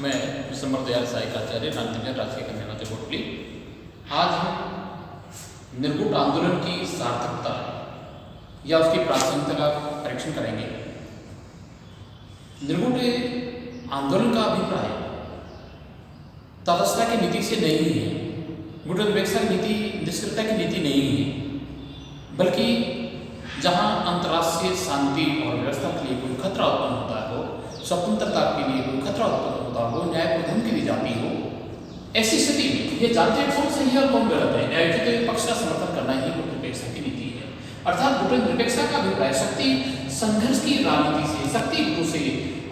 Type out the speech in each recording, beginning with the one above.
मैं विश्वम्बर दयाल सहायक आचार्य रामनगर राजकीय कन्या विद्यालय कोटली। आज हम निर्गुण आंदोलन की सार्थकता या उसकी प्रासंगिकता का परीक्षण करेंगे। निर्गुण आंदोलन का अभिप्राय तटस्थता की नीति से नहीं है, गुटनिरपेक्षता की नीति, निष्क्रियता की नीति नहीं है, बल्कि जहां अंतर्राष्ट्रीय शांति और व्यवस्था के लिए कोई खतरा उत्पन्न होता हो, स्वतंत्रता के लिए कोई खतरा उत्पन्न होता हो, न्याय को धमकी दी जाती हो, ऐसी स्थिति में ये जानते हैं कौन सही है और कौन गलत है। न्यायोचित पक्ष का समर्थन करना ही गुटनिरपेक्षता की नीति है। अर्थात गुटनिरपेक्षता का अभिप्राय शक्ति संघर्ष की राजनीति से, शक्ति गुटों से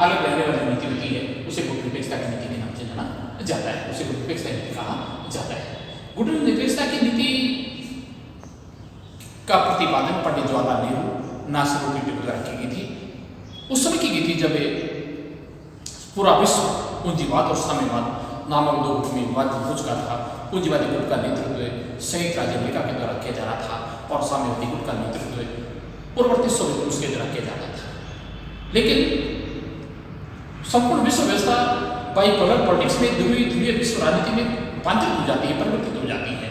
अलग रहने वाली नीति होती है, उसे गुटनिरपेक्षता की नीति के नाम से जाना जाता है, उसे गुटनिरपेक्षता नीति कहा जाता है। गुटनिरपेक्षता की नीति का प्रतिपादन पंडित जवाहरलाल नेहरू नासिरों की टिप्पणी की गई थी। उस समय की गई थी जब पूरा विश्व पूंजीवाद और साम्यवाद नामक दो गुट में विभाजित हो चुका था। पूंजीवादी गुट का नेतृत्व संयुक्त राज्य अमेरिका के द्वारा किया जा रहा था और साम्यवादी गुट का नेतृत्व पूर्ववर्ती सोवियत रूस के द्वारा किया जा रहा था। लेकिन संपूर्ण विश्व व्यवस्था बाइपोलर पॉलिटिक्स में ध्रुवीय विश्व राजनीति में रूपांतरित हो जाती है, परिवर्तित हो जाती है।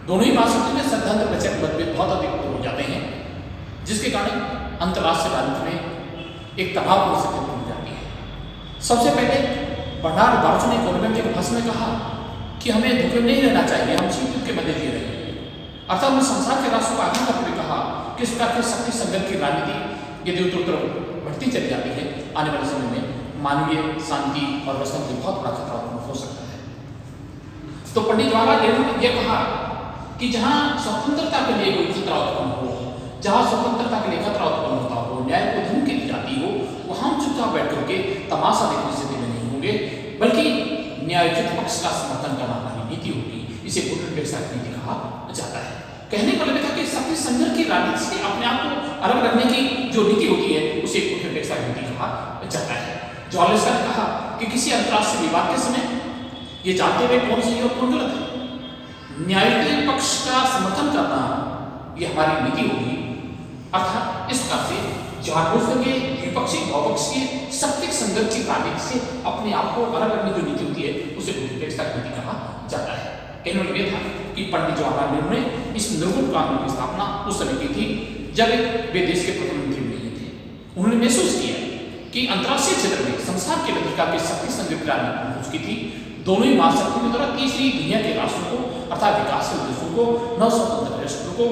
दोनों ही महाशक्ति में सिद्धांत प्रचलित मतभेद बहुत अधिक हो जाते हैं, जिसके कारण अंतर्राष्ट्रीय राजनीति में एक तनावपूर्ण स्थिति बन जाती है। सबसे पहले बर्नार्ड बार्जो ने कोलंबिया के भाषण में कहा कि हमें धोखे नहीं रहना चाहिए, हम शीत युद्ध के मध्य जी रहे हैं। अर्थात उन्होंने संसार के राष्ट्रों को आगे करते हुए कहा कि इस प्रकार की शक्ति संघर्ष की राजनीति यदि उत्तरोत्तर बढ़ती चली जाती है, आने वाले समय में मानवीय शांति और व्यवस्था के बहुत बड़ा खतरा उत्पन्न हो सकता है। तो पंडित जवाहरलाल नेहरू ने यह कहा कि जहां स्वतंत्रता के लिए कोई खतरा उत्पन्न हो, जहां स्वतंत्रता के लिए खतरा उत्पन्न होता हो, न्याय को धमकी दी जाती हो, वहां हम चुपचाप बैठ करके तमाशा देखने की स्थिति में नहीं होंगे, बल्कि न्यायोचित पक्ष का समर्थन करना हमारी नीति होगी। इसे गुटनिरपेक्षता की नीति कहा जाता है। कहने का मतलब था कि शक्ति संघर्ष की राजनीति से अपने आप को अलग रखने की जो नीति होती है, उसे गुटनिरपेक्षता की नीति कहा जाता है। जवाहरलाल ने कहा कि किसी अंतर्राष्ट्रीय विवाद के समय ये जानते हुए कौन सही और कौन गलत है, न्यायोचित पक्ष का समर्थन करना ये हमारी नीति होगी। अर्थात इस प्रकार से जानबूझकर के द्विपक्षीय बहुपक्षीय शक्ति संघर्ष की राजनीति से अपने आप को अलग रखने की नीति होती है, उसे गुटनिरपेक्षता की नीति कहा जाता है। कहने का यह था कि पंडित जवाहरलाल नेहरू ने इस निर्गुण कानून की स्थापना उस समय की थी जब वे देश के प्रधानमंत्री नहीं थे। उन्होंने महसूस किया कि अंतर्राष्ट्रीय क्षेत्र में संसार के प्रकार के शक्ति संघर्ष की राजनीति पहुंच चुकी थी। दोनों ही महाशक्तियों के द्वारा तीसरी दुनिया के राष्ट्रों को अर्थात विकासशील देशों को, नव स्वतंत्र राष्ट्रों को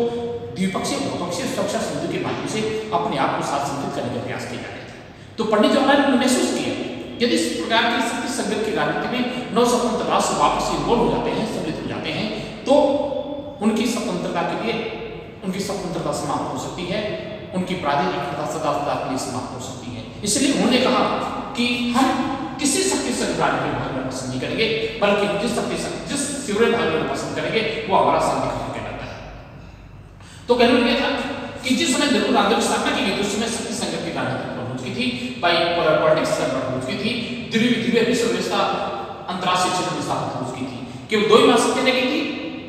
द्विपक्षीय बहुपक्षीय सुरक्षा संधि के माध्यम से अपने आप को साथ संगठित करने का प्रयास किया जा रहा था। तो पंडित जवाहरलाल ने महसूस किया यदि इस प्रकार की शक्ति संघर्ष की राजनीति में नव स्वतंत्र राष्ट्र वापस इन्वॉल्व हो जाते हैं, सम्मिलित हो जाते हैं, तो उनकी स्वतंत्रता के लिए उनकी स्वतंत्रता समाप्त हो सकती है, उनकी प्रादेशिक अखंडता सदा के लिए समाप्त हो सकती है। इसलिए उन्होंने कहा कि हम किसी शक्ति संघर्ष राजनीति में भाग लेना पसंद नहीं करेंगे, बल्कि जिस शिविर में भाग लेना पसंद करेंगे वो हमारा शांति का कहलाता है। तो कहने लगे था कि जिस समय निर्गुण आंदोलन की स्थापना की गई उस समय शक्ति संघर्ष की राजनीति बढ़ चुकी थी, बाइपोलर पॉलिटिक्स बढ़ चुकी थी, ध्रुवीय विश्व व्यवस्था अंतर्राष्ट्रीय क्षेत्र में स्थापित हो चुकी थी। केवल दो ही महाशक्तियां रह गई थी,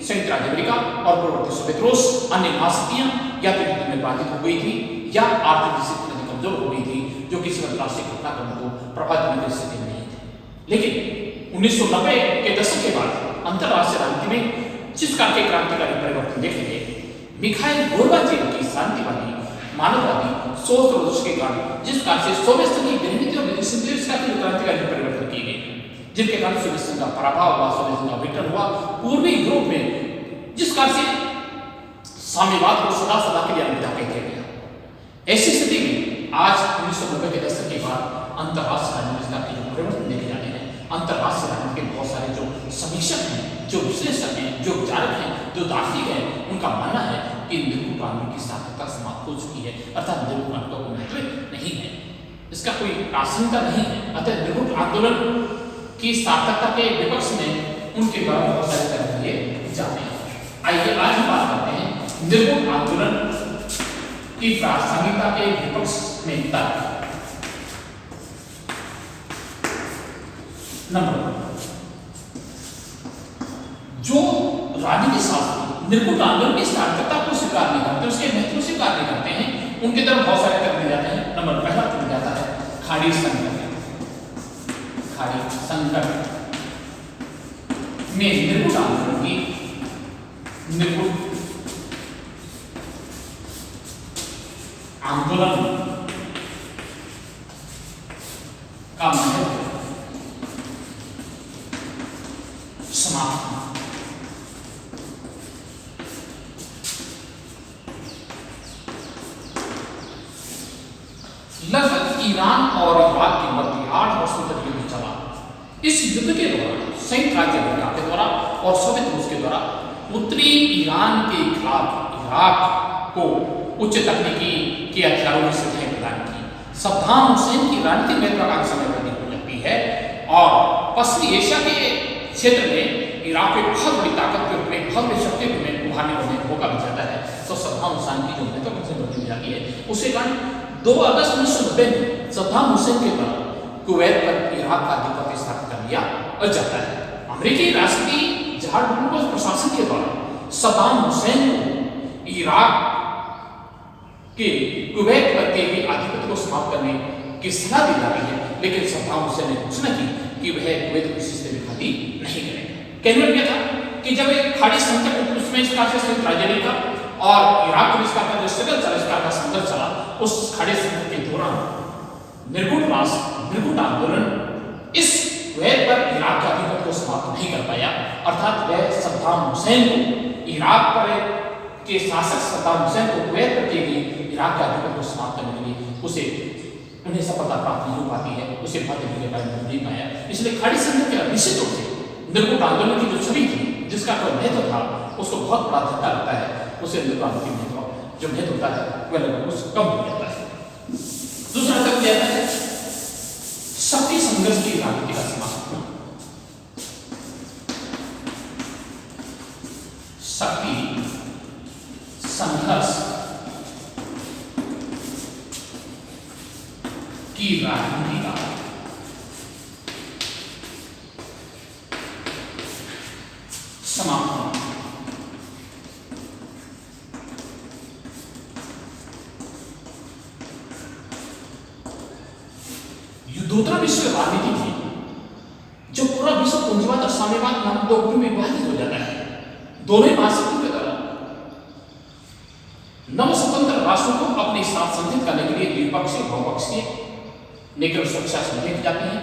संयुक्त राज्य अमेरिका और पूर्ववर्ती सोवियत रूस। अन्य महाशक्तियां या तो युद्ध में पराजित हो गई थी या आर्थिक स्थिति में कमजोर हो गई थी, जो किसी अंतर्राष्ट्रीय घटनाक्रम को प्रभावित करने की स्थिति में नहीं थे। लेकिन 1990 के दशक के बाद अंतर्राष्ट्रीय राजनीति में जिस प्रकार के क्रांतिकारी परिवर्तन देखे गए, मिखाइल गोर्बाचेव की शांतिवादी मानववादी सोच के कारण जिस प्रकार से सोवियत संघ की गतिविधि और क्रांतिकारी परिवर्तन किए गए, जिनके कारण सोवियत संघ का पराभव हुआ, सोवियत संघ का विघटन हुआ, पूर्वी यूरोप में जिस प्रकार से साम्यवाद को सदा सदा के लिए अलविदा कह दिया गया। ऐसी स्थिति में आज 1990 के दशक के बाद अंतर्राष्ट्रीय राजनीति के जो परिवर्तन देखे जाते हैं, अंतर्राष्ट्रीय राजनीति के बहुत सारे जो समीक्षक हैं, जो विश्लेषक हैं, जो विचारक हैं, जो दार्शनिक हैं, उनका मानना है कि निर्गुण कानून की सार्थकता समाप्त हो चुकी है, अर्थात निर्गुण कानून का कोई महत्व नहीं है, इसका कोई प्रासंगिकता नहीं है। अतः निर्गुण आंदोलन की सार्थकता के विपक्ष में उनके द्वारा बहुत सारे तर्क दिए जाते हैं। आइए आज हम बात करते हैं निर्गुण आंदोलन की प्रासंगिकता के विपक्ष में तर्क। नंबर जो राजनीति शास्त्री निर्गुण आंदोलन की सार्थकता को स्वीकार नहीं करते, उसके महत्व को स्वीकार नहीं करते हैं, उनकी तरफ बहुत सारे तर्क दिए जाते हैं। नंबर पहला तर्क जाता है खाड़ी संघ। खाड़ी संकट में निर्गुण आंदोलन की निर्गुण आंदोलन का महत्व समाप्त हुआ। लगभग ईरान और इराक के मध्य 8 वर्षों तक युद्ध चला। इस युद्ध के दौरान संयुक्त राज्य अमेरिका के द्वारा और सोवियत रूस के द्वारा उत्तरी ईरान के खिलाफ इराक को उच्च तकनीकी के हथियारों की सुविधाएं प्रदान की। सद्दाम हुसैन की रणनीतिक महत्वाकांक्षा में वृद्धि हो जाती है और पश्चिमी एशिया के क्षेत्र में इराक को बहुत बड़ी ताकत के रूप में बहुत बड़ी शक्ति के रूप में उभारने का मौका मिल जाता है। तो सद्दाम हुसैन की जो महत्वाकांक्षा वृद्धि हो जाती है उसे कारण 2 अगस्त 1990 में सद्दाम हुसैन के द्वारा कुवैत पर इराक का अधिपत्य स्थापित कर लिया जाता है। अमेरिकी राष्ट्रपति जॉर्ज बुश प्रशासन के द्वारा सद्दाम हुसैन को इराक के कुवैत पर के आधिपत्य को समाप्त करने की सलाह दी जा रही है, लेकिन सद्दाम हुसैन ने घोषणा की कि वह कुवैत को किसी से भी खाली नहीं करेगा। कहने लगा था कि जब एक खाड़ी संकट उसमें इसका संयुक्त राज्य अमेरिका और इराक में इसका जो स्ट्रगल चला, इसका संघर्ष चला, उस खाड़ी संकट के दौरान निर्गुण आंदोलन इस कुवैत पर इराक के आधिपत्य को समाप्त नहीं कर पाया। अर्थात वह सद्दाम हुसैन को इराक पर के शासक सद्दाम हुसैन को कुवैत पर की गई इराक के आधिपत्य को समाप्त करने के लिए उन्हें सफलता प्राप्त नहीं हो पाती है, उसे बातें नहीं पाया। इसलिए खाड़ी संकट के निश्चित रूप से निर्गुण आंदोलन की जो छवि थी, जिसका कोई महत्व था, उसको बहुत बड़ा धक्का लगता है। उसे निर्गुण आंदोलन की जो महत्व होता है वह लगभग कम हो जाता है। दूसरा तक क्या है, शक्ति संघर्ष की राजनीति का समाप्त। शक्ति संघर्ष की राजनीति का समापन। युद्धोत्तर विश्व राजनीति थी जो पूरा विश्व पूंजीवाद और साम्यवाद नामक 2 ग्रुप में विभाजित हो जाता है। दोनों ही महाशक्तियों के द्वारा नव स्वतंत्र राष्ट्रों को अपने साथ संगठित करने के लिए द्विपक्षीय बहुपक्षीय न केवल सुरक्षा समझौते की जाती है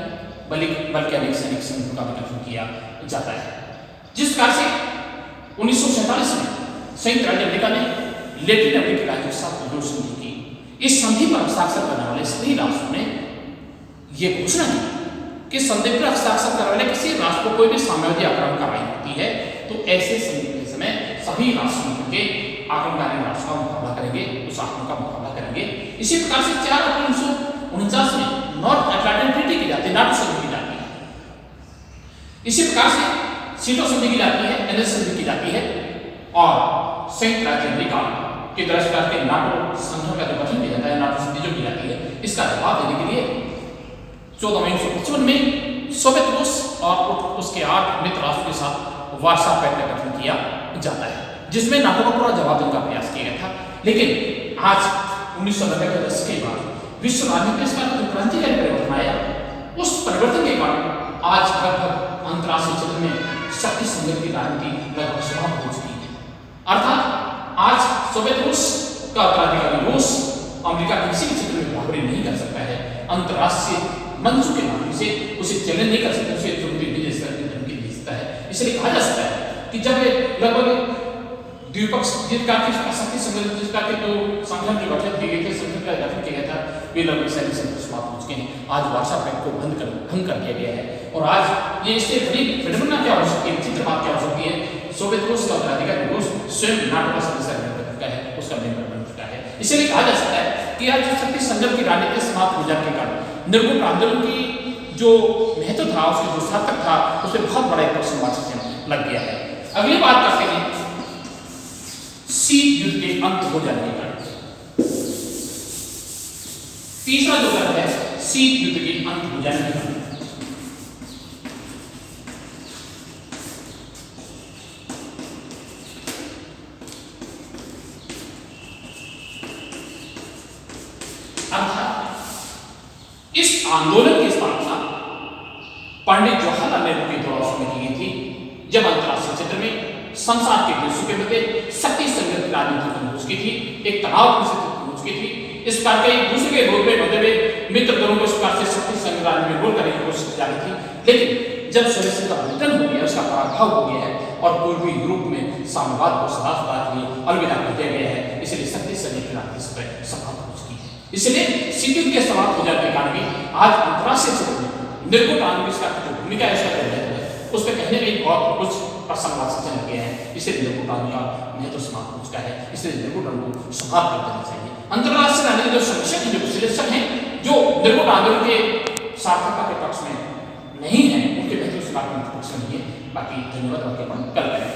बल्कि अनेक सैनिक संघों का भी गठन किया जाता है। जिस प्रकार से 1947 में संयुक्त राज्य अमेरिका ने लैटिन अमेरिकी राज्यों के साथ विरोध संधि की। इस संधि पर हस्ताक्षर करने वाले सभी राष्ट्रों ने यह घोषणा की कि संधि पर हस्ताक्षर करने वाले किसी राष्ट्र को कोई भी साम्यवादी आक्रमण कार्रवाई होती है तो ऐसे संधि के समय सभी राष्ट्रों के आक्रमणकारी राष्ट्रों का मुकाबला करेंगे, उस आक्रमण का मुकाबला करेंगे। इसी प्रकार से 4 अप्रैल 1949 में नॉर्थ अटलांटिक ट्रीटी की जाती है, नाटो संधि की जाती है। इसी प्रकार से सीटो संधि की जाती है, एनएस संधि की जाती है और संयुक्त राज्य अमेरिका के द्वारा के नाटो संघ का जो गठन किया जाता है, नाटो संधि जो की जाती है, इसका जवाब देने के लिए 14 मई 1955 में सोवियत रूस और उसके 8 मित्र राष्ट्रों के साथ वार्सा पैक्ट का गठन किया जाता है, जिसमें नाटो का पूरा जवाब देने का प्रयास किया गया था। लेकिन आज 1990 के दशक के बाद विश्व राजनीति में जो क्रांतिकारी परिवर्तन आया, उस परिवर्तन के कारण आज लगभग अंतर्राष्ट्रीय क्षेत्र में शक्ति संघर्ष की राजनीति लगभग समाप्त हो चुकी है। अर्थात आज सोवियत रूस का उत्तराधिकारी रूस अमेरिका के किसी भी क्षेत्र में बराबरी नहीं कर सकता है। अंतर्राष्ट्रीय मंचों के माध्यम से उसे चैलेंज नहीं कर सकता, उसे धमकी दे सकता है। इसलिए कहा जा सकता है कि जब लगभग द्विपक्षीय शक्ति संघर्ष जिसका के जो संगठन जो गठन किए गए थे, संगठन का गठन किया गया था, वे लगभग सैनिक संघर्ष समाप्त हो चुके हैं। आज वार्सा पैक्ट को भंग कर दिया गया है और आज ये इससे बड़ी विडंबना क्या हो सकती है, विचित्र बात क्या हो सकती है, सोवियत रूस का उत्तराधिकारी रूस स्वयं नाटो का सदस्य बन चुका है, उसका मेंबर बन चुका है। इसलिए कहा जा सकता है कि आज शक्ति संघर्ष की राजनीति समाप्त हो जाने के कारण निर्गुण आंदोलन की जो महत्व था, उसकी जो सार्थक था, उसमें बहुत बड़ा एक प्रश्नवाची चिन्ह लग गया है। अगली बात करते हैं शीत युद्ध के अंत हो जाने के कारण। तीसरा जो कारण है शीत युद्ध के अंत हो जाने के कारण। अर्थात इस आंदोलन के साथ साथ पंडित जवाहरलाल नेहरू के द्वारा उस समय की गई थी, जब अंतर्राष्ट्रीय क्षेत्र में संसार के देशों के मध्य शक्ति संघर्ष की राजनीति पहुंच की थी, एक तनाव की स्थिति पहुंच की थी। इस प्रकार के एक दूसरे के विरोध में बंधे हुए मित्र दलों को इस प्रकार से शक्ति संग्राम में रोल करने की कोशिश की जा रही थी। लेकिन जब स्वदेशी का विघटन हो गया, उसका पराभव हो गया है और पूर्वी यूरोप में साम्यवाद को सदासदा के लिए अलविदा कर दिया गया है, इसलिए शक्ति संघर्ष की राजनीति इस पर समाप्त हो चुकी है। इसलिए शीत युद्ध के समाप्त हो जाने के कारण भी आज अंतर्राष्ट्रीय क्षेत्र में निर्गुण आंदोलन का जो भूमिका है उसका महत्व है, उस पर कहने में बहुत कुछ प्रसंगवाद से चल गया है। इसलिए निर्गुण आंदोलन का महत्व समाप्त हो चुका है, इसलिए निर्गुण आंदोलन को समाप्त कर देना चाहिए। अंतर्राष्ट्रीय राजनीति जो समीक्षक हैं, जो विश्लेषक हैं, जो निर्गुण आंदोलन के सार्थकता के पक्ष में नहीं है, उनके महत्व से बात पक्ष में नहीं है। बाकी धन्यवाद, कल करें।